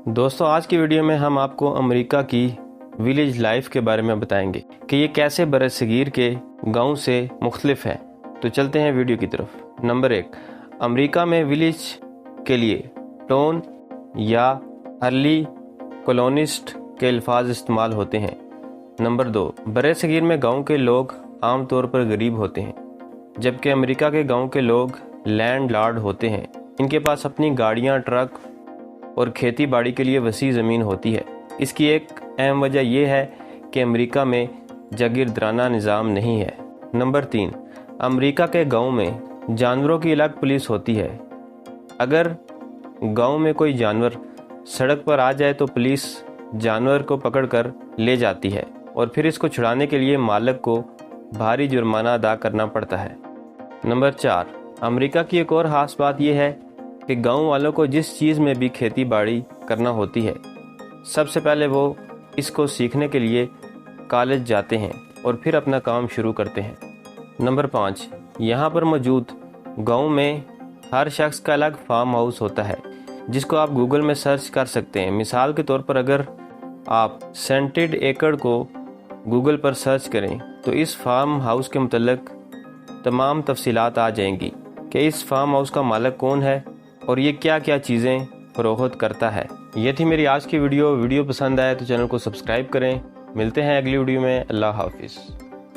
दोस्तों आज की वीडियो में हम आपको अमेरिका की विलेज लाइफ के बारे में बताएंगे कि ये कैसे बरसगीर के गांव से मुख्तलिफ है। तो चलते हैं वीडियो की तरफ। नंबर 1, अमेरिका में विलेज के लिए टाउन या अर्ली कॉलोनिस्ट के अल्फाज इस्तेमाल होते हैं। नंबर 2, बरसगीर में गांव के लोग आमतौर पर गरीब होते हैं, जबकि अमेरिका के गांव के लोग लैंडलॉर्ड होते हैं। इनके पास अपनी गाड़ियां, ट्रक और खेती बाड़ी के लिए वसी ज़मीन होती है। इसकी एक अहम वजह यह है कि अमेरिका में जागीरदाराना निज़ाम नहीं है। नंबर 3, अमेरिका के गांव में जानवरों की अलग पुलिस होती है। अगर गांव में कोई जानवर सड़क पर आ जाए तो पुलिस जानवर को पकड़कर ले जाती है और फिर इसको छुड़ाने के लिए मालिक को भारी जुर्माना अदा करना पड़ता है। नंबर 4, अमेरिका की एक और ख़ास बात यह है कि गांव वालों को जिस चीज़ में भी खेती बाड़ी करना होती है, सबसे पहले वो इसको सीखने के लिए कॉलेज जाते हैं और फिर अपना काम शुरू करते हैं। नंबर 5, यहाँ पर मौजूद गांव में हर शख्स का अलग फार्म हाउस होता है, जिसको आप गूगल में सर्च कर सकते हैं। मिसाल के तौर पर अगर आप सेंटेड एकड़ को गूगल पर सर्च करें तो इस फार्म हाउस के मुतल्लिक तमाम तफसीलात आ जाएंगी कि इस फार्म हाउस का मालिक कौन है और ये क्या क्या चीज़ें फरोख्त करता है। ये थी मेरी आज की वीडियो पसंद आए तो चैनल को सब्सक्राइब करें। मिलते हैं अगली वीडियो में। अल्लाह हाफिज़।